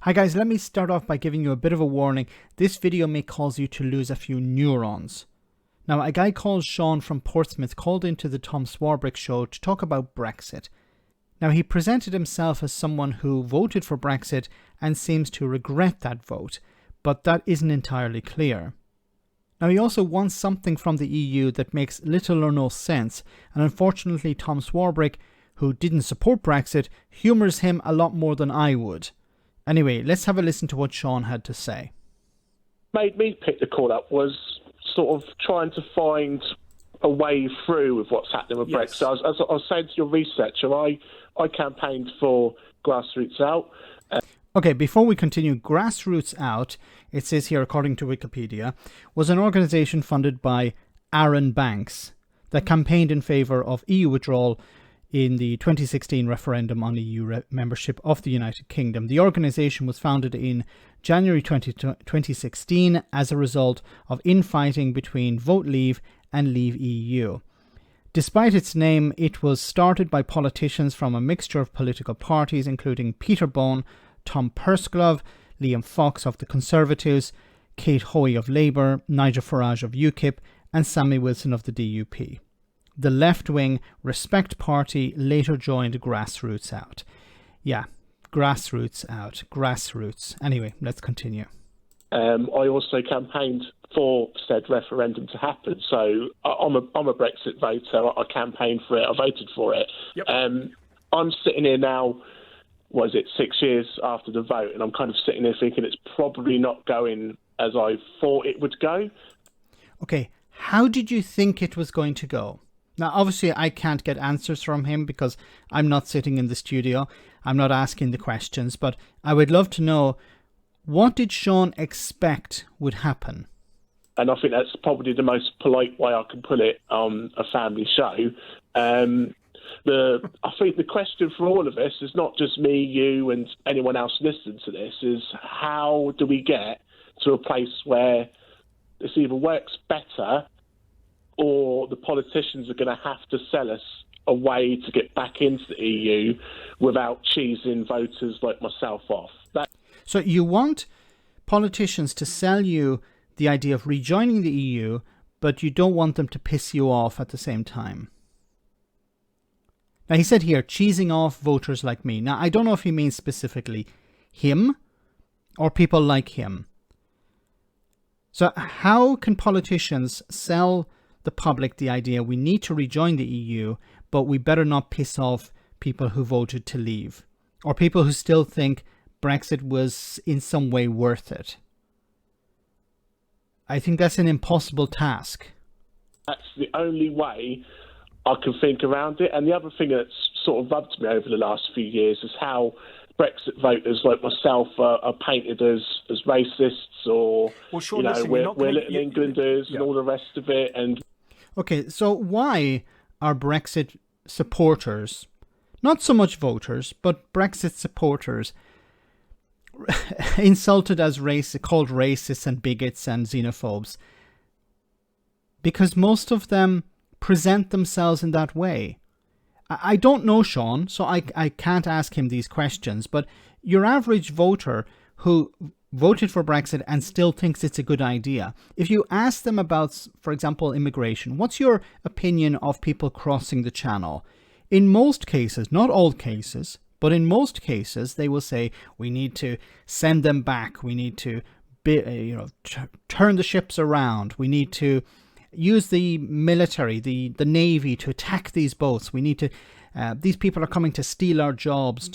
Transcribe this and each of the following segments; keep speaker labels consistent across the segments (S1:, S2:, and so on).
S1: Hi guys, let me start off by giving you a bit of a warning. This video may cause you to lose a few neurons. Now, a guy called Sean from Portsmouth called into the Tom Swarbrick show to talk about Brexit. Now, he presented himself as someone who voted for Brexit and seems to regret that vote, but that isn't entirely clear. Now, he also wants something from the EU that makes little or no sense, and unfortunately Tom Swarbrick, who didn't support Brexit, humours him a lot more than I would. Anyway, let's have a listen to what Sean had to say.
S2: Made me pick the call up was sort of trying to find a way through with what's happening with Brexit. As I was saying to your researcher, I campaigned for Grassroots Out.
S1: Okay, before we continue, Grassroots Out, it says here according to Wikipedia, was an organisation funded by Aaron Banks that campaigned in favour of EU withdrawal in the 2016 referendum on EU membership of the United Kingdom. The organisation was founded in January 2016 as a result of infighting between Vote Leave and Leave EU. Despite its name, it was started by politicians from a mixture of political parties, including Peter Bone, Tom Pursglove, Liam Fox of the Conservatives, Kate Hoey of Labour, Nigel Farage of UKIP, and Sammy Wilson of the DUP. The left-wing Respect Party later joined Grassroots Out. Yeah, Grassroots Out. Grassroots. Anyway, let's continue.
S2: I also campaigned for said referendum to happen. So I'm a Brexit voter. I campaigned for it. I voted for it.
S1: Yep.
S2: I'm sitting here now, 6 years after the vote, and I'm kind of sitting there thinking it's probably not going as I thought it would go.
S1: Okay, how did you think it was going to go? Now, obviously, I can't get answers from him because I'm not sitting in the studio. I'm not asking the questions, but I would love to know, what did Sean expect would happen?
S2: And I think that's probably the most polite way I can put it on a family show. I think the question for all of us is not just me, you, and anyone else listening to this, is how do we get to a place where this either works better or the politicians are going to have to sell us a way to get back into the EU without cheesing voters like myself off.
S1: So you want politicians to sell you the idea of rejoining the EU, but you don't want them to piss you off at the same time. Now, he said here, cheesing off voters like me. Now, I don't know if he means specifically him or people like him. So how can politicians sell the public the idea we need to rejoin the EU, but we better not piss off people who voted to leave, or people who still think Brexit was in some way worth it? I think that's an impossible task.
S2: That's the only way I can think around it. And the other thing that's sort of rubbed me over the last few years is how Brexit voters like myself are painted as racists, or
S3: Sean, listen, we're
S2: Little Englanders and all the rest of it. And
S1: okay, so why are Brexit supporters, not so much voters, but Brexit supporters, insulted as called racists and bigots and xenophobes? Because most of them present themselves in that way. I don't know Sean, so I can't ask him these questions, but your average voter who voted for Brexit and still thinks it's a good idea, if you ask them about, for example, immigration, what's your opinion of people crossing the channel? In most cases, not all cases, but in most cases, they will say, we need to send them back. We need to turn the ships around. We need to use the military, the navy to attack these boats. We need to, these people are coming to steal our jobs,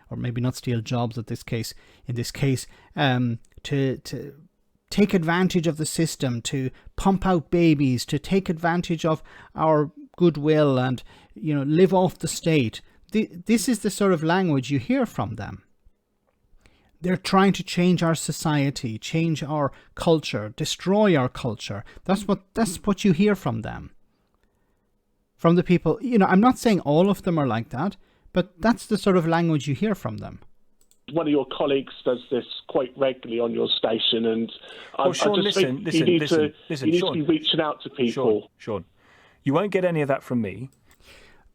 S1: or maybe not steal jobs in this case, to take advantage of the system, to pump out babies, to take advantage of our goodwill and, live off the state. This is the sort of language you hear from them. They're trying to change our society, change our culture, destroy our culture. That's what you hear from them. From the people, I'm not saying all of them are like that, but that's the sort of language you hear from them.
S2: One of your colleagues does this quite regularly on your station, and
S3: Sean,
S2: I just think you need to be reaching out to people.
S3: Sean, you won't get any of that from me.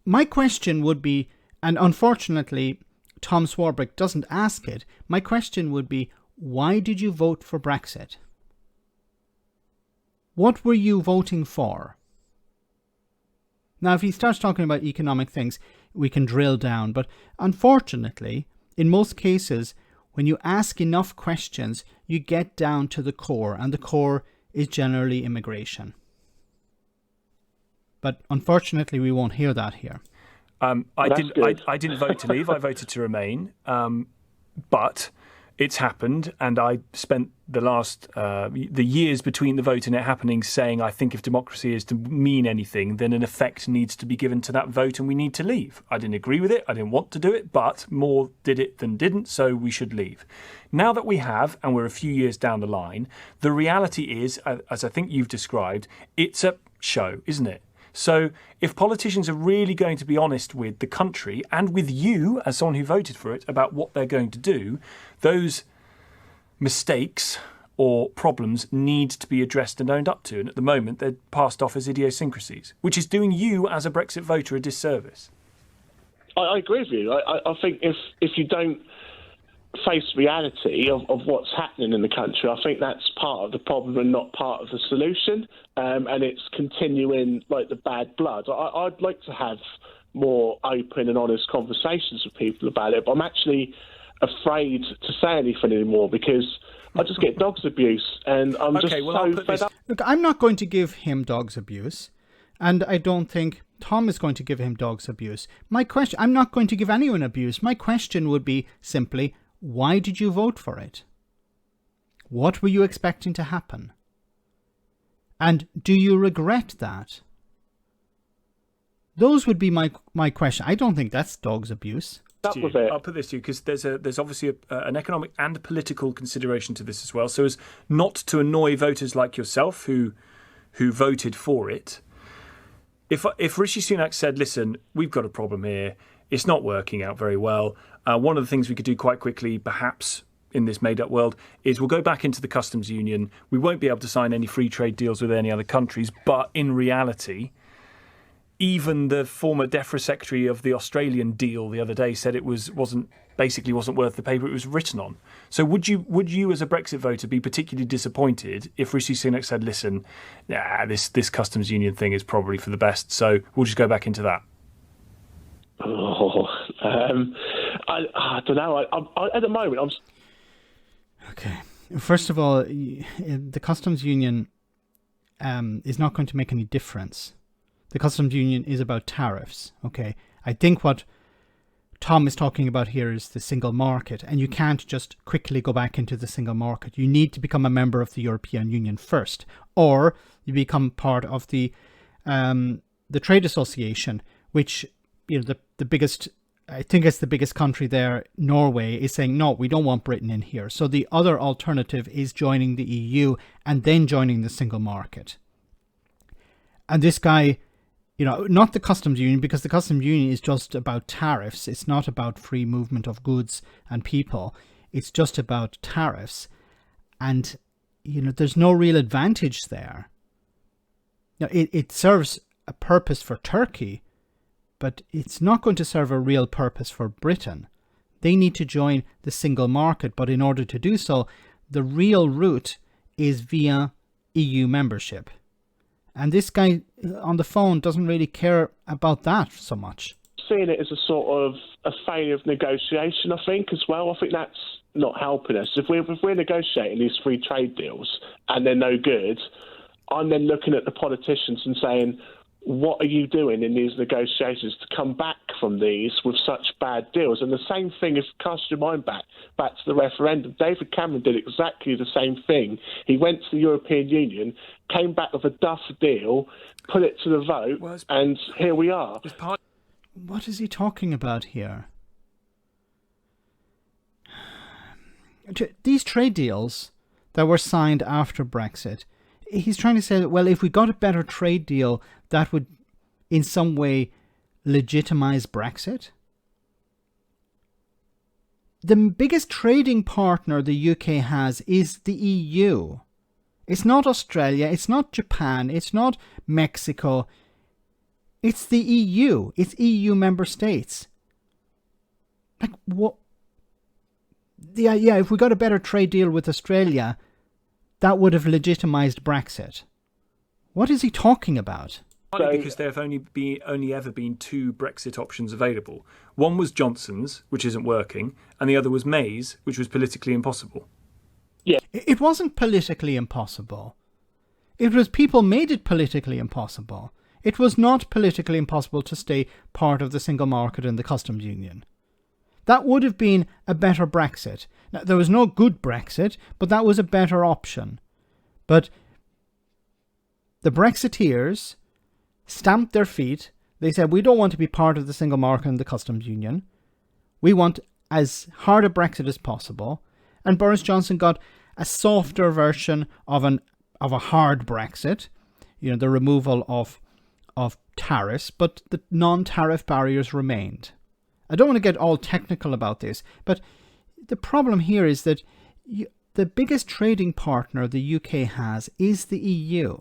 S1: My question would be, and unfortunately, Tom Swarbrick doesn't ask it, my question would be, why did you vote for Brexit? What were you voting for? Now, if he starts talking about economic things, we can drill down. But unfortunately, in most cases, when you ask enough questions, you get down to the core, and the core is generally immigration. But unfortunately, we won't hear that here.
S3: I didn't vote to leave. I voted to remain. But it's happened, and I spent the years between the vote and it happening saying, I think if democracy is to mean anything, then an effect needs to be given to that vote and we need to leave. I didn't agree with it. I didn't want to do it, but more did it than didn't, so we should leave. Now that we have, and we're a few years down the line, the reality is, as I think you've described, it's a show, isn't it? So if politicians are really going to be honest with the country and with you as someone who voted for it about what they're going to do, those mistakes or problems need to be addressed and owned up to. And at the moment, they're passed off as idiosyncrasies, which is doing you as a Brexit voter a disservice.
S2: I agree with you. I think if you don't face reality of what's happening in the country, I think that's part of the problem and not part of the solution. And it's continuing like the bad blood. I'd like to have more open and honest conversations with people about it, but I'm actually afraid to say anything anymore because I just get dogs abuse, and I'm so fed up.
S1: Look, I'm not going to give him dogs abuse, and I don't think Tom is going to give him dogs abuse. I'm not going to give anyone abuse. My question would be simply, why did you vote for it? What were you expecting to happen? And do you regret that? Those would be my question. I don't think that's dog's abuse.
S3: I'll put this to you because there's obviously an economic and political consideration to this as well. So as not to annoy voters like yourself who voted for it, if Rishi Sunak said, listen, we've got a problem here, it's not working out very well, one of the things we could do quite quickly, perhaps in this made-up world, is we'll go back into the customs union. We won't be able to sign any free trade deals with any other countries, but in reality, even the former DEFRA secretary of the Australian deal the other day said it wasn't worth the paper it was written on. So would you as a Brexit voter be particularly disappointed if Rishi Sunak said, listen, this customs union thing is probably for the best, so we'll just go back into that?
S2: I don't know. At the moment, I'm...
S1: Okay. First of all, the customs union is not going to make any difference. The customs union is about tariffs, okay? I think what Tom is talking about here is the single market, and you can't just quickly go back into the single market. You need to become a member of the European Union first, or you become part of the trade association, which, you know, the biggest, I think it's the biggest country there, Norway, is saying, no, we don't want Britain in here. So the other alternative is joining the EU and then joining the single market. And this guy, you know, not the customs union, because the customs union is just about tariffs. It's not about free movement of goods and people. It's just about tariffs. And, you know, there's no real advantage there. Now, it serves a purpose for Turkey, but it's not going to serve a real purpose for Britain. They need to join the single market, but in order to do so, the real route is via EU membership. And this guy on the phone doesn't really care about that so much.
S2: Seeing it as a sort of a failure of negotiation, I think, as well. I think that's not helping us. If we're negotiating these free trade deals and they're no good, I'm then looking at the politicians and saying, what are you doing in these negotiations to come back from these with such bad deals? And the same thing is, cast your mind back to the referendum. David Cameron did exactly the same thing. He went to the European Union, came back with a duff deal, put it to the vote, and here we are.
S1: What is he talking about here? These trade deals that were signed after Brexit, he's trying to say, well, if we got a better trade deal, that would in some way legitimize Brexit. The biggest trading partner the UK has is the EU. It's not Australia, it's not Japan, it's not Mexico. It's the EU. It's EU member states. Like, what? Yeah, if we got a better trade deal with Australia, that would have legitimized Brexit. What is he talking about?
S3: Partly because there have only ever been two Brexit options available. One was Johnson's, which isn't working, and the other was May's, which was politically impossible.
S2: Yeah.
S1: It wasn't politically impossible. It was people made it politically impossible. It was not politically impossible to stay part of the single market and the customs union. That would have been a better Brexit. Now, there was no good Brexit, but that was a better option. But the Brexiteers stamped their feet. They said, we don't want to be part of the single market and the customs union. We want as hard a Brexit as possible. And Boris Johnson got a softer version of a hard Brexit, the removal of tariffs, but the non-tariff barriers remained. I don't want to get all technical about this, but the problem here is that the biggest trading partner the UK has is the EU.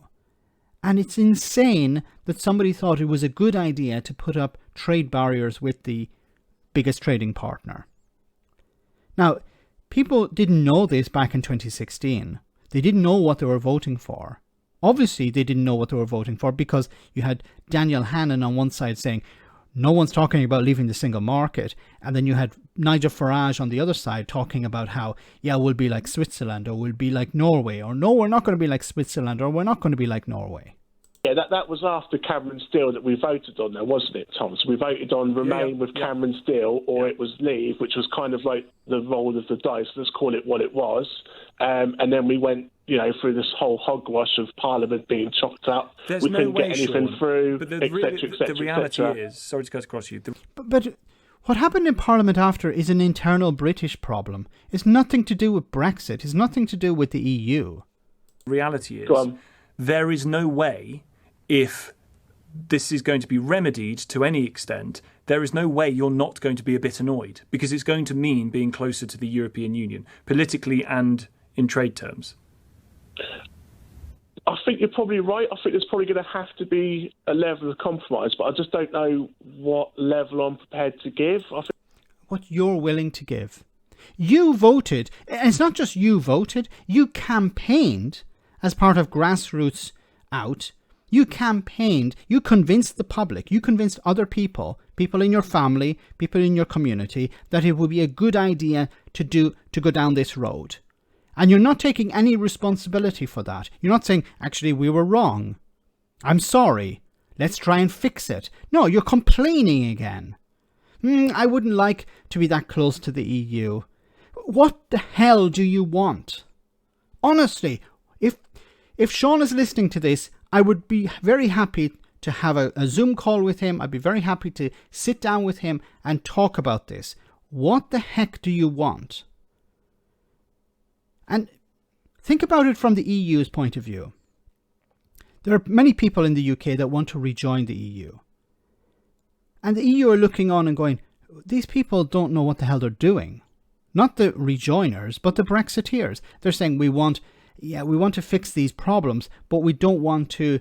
S1: And it's insane that somebody thought it was a good idea to put up trade barriers with the biggest trading partner. Now, people didn't know this back in 2016. They didn't know what they were voting for. Obviously, they didn't know what they were voting for because you had Daniel Hannan on one side saying, no one's talking about leaving the single market. And then you had Nigel Farage on the other side talking about how, we'll be like Switzerland or we'll be like Norway, or no, we're not going to be like Switzerland, or we're not going to be like Norway.
S2: Yeah, that was after Cameron's deal that we voted on there, wasn't it, Tom? So we voted on Remain with Cameron's deal, or it was Leave, which was kind of like the roll of the dice. Let's call it what it was. And then we went, through this whole hogwash of Parliament being chopped up.
S3: There's
S2: we
S3: no
S2: couldn't
S3: way,
S2: get anything
S3: Sean,
S2: through,
S3: but
S2: etc.
S3: The reality is, sorry to cut across you.
S1: But what happened in Parliament after is an internal British problem. It's nothing to do with Brexit. It's nothing to do with the EU.
S3: The reality is, there is no way, if this is going to be remedied to any extent, there is no way you're not going to be a bit annoyed, because it's going to mean being closer to the European Union, politically and in trade terms.
S2: I think you're probably right. I think there's probably going to have to be a level of compromise, but I just don't know what level I'm prepared to give.
S1: What you're willing to give. You voted, and it's not just you voted, you campaigned as part of Grassroots Out. You campaigned, you convinced the public, you convinced other people in your family, people in your community, that it would be a good idea to go down this road. And you're not taking any responsibility for that. You're not saying, actually, we were wrong. I'm sorry. Let's try and fix it. No, you're complaining again. I wouldn't like to be that close to the EU. What the hell do you want? Honestly, if Sean is listening to this, I would be very happy to have a Zoom call with him. I'd be very happy to sit down with him and talk about this. What the heck do you want? And think about it from the EU's point of view. There are many people in the UK that want to rejoin the EU. And the EU are looking on and going, these people don't know what the hell they're doing. Not the rejoiners, but the Brexiteers. They're saying we want to fix these problems, but we don't want to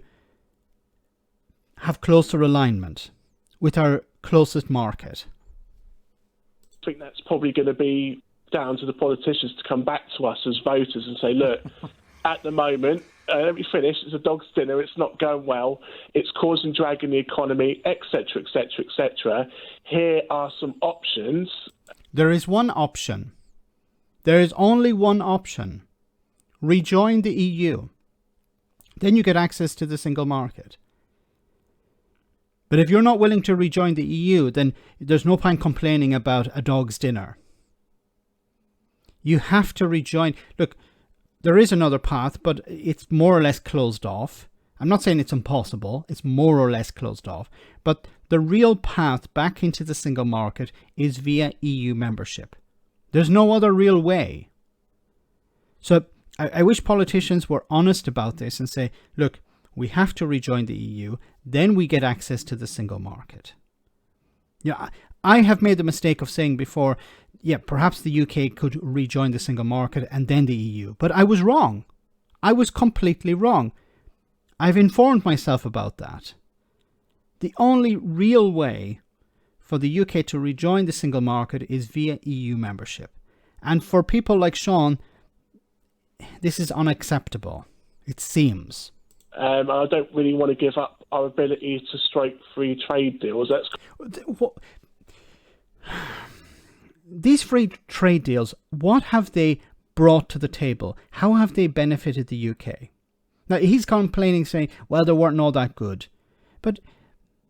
S1: have closer alignment with our closest market.
S2: I think that's probably going to be down to the politicians to come back to us as voters and say, look, at the moment, let me finish, it's a dog's dinner, it's not going well, it's causing drag in the economy, etc., etc., etc. Here are some options.
S1: There is one option. There is only one option. Rejoin the EU. Then you get access to the single market. But if you're not willing to rejoin the EU, then there's no point complaining about a dog's dinner. You have to rejoin. Look, there is another path, but it's more or less closed off. I'm not saying it's impossible. It's more or less closed off. But the real path back into the single market is via EU membership. There's no other real way. So I wish politicians were honest about this and say, look, we have to rejoin the EU, then we get access to the single market. I have made the mistake of saying before, perhaps the UK could rejoin the single market and then the EU. But I was wrong. I was completely wrong. I've informed myself about that. The only real way for the UK to rejoin the single market is via EU membership. And for people like Sean, this is unacceptable, it seems.
S2: I don't really want to give up our ability to strike free trade deals.
S1: These free trade deals, what have they brought to the table? How have they benefited the UK? Now, he's complaining, saying, well, they weren't all that good. But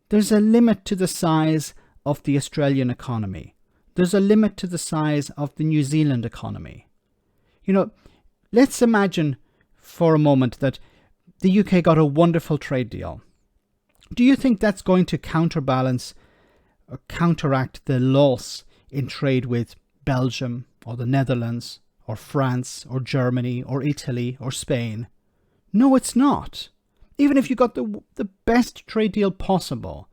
S1: there's a limit to the size of the Australian economy. There's a limit to the size of the New Zealand economy. You know, let's imagine for a moment that the UK got a wonderful trade deal. Do you think that's going to counterbalance or counteract the loss in trade with Belgium or the Netherlands or France or Germany or Italy or Spain? No, it's not. Even if you got the best trade deal possible,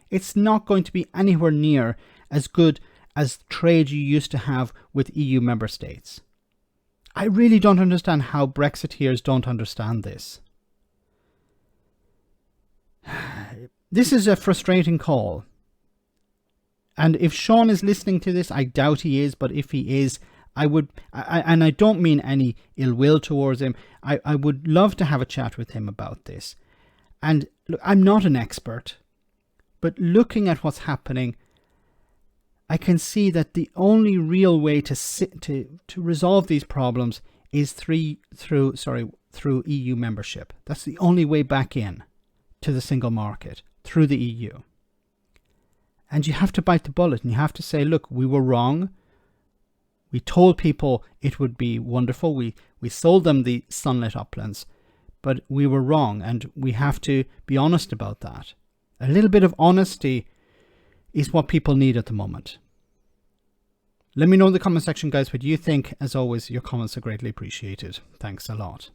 S1: it's not going to be anywhere near as good as trade you used to have with EU member states. I really don't understand how Brexiteers don't understand this. This is a frustrating call. And if Sean is listening to this, I doubt he is, but if he is, and I don't mean any ill will towards him, I would love to have a chat with him about this. And look, I'm not an expert, but looking at what's happening, I can see that the only real way to resolve these problems is through EU membership. That's the only way back in to the single market, through the EU. And you have to bite the bullet and you have to say, look, we were wrong. We told people it would be wonderful. We sold them the sunlit uplands, but we were wrong, and we have to be honest about that. A little bit of honesty is what people need at the moment. Let me know in the comment section, guys, what you think. As always, your comments are greatly appreciated. Thanks a lot.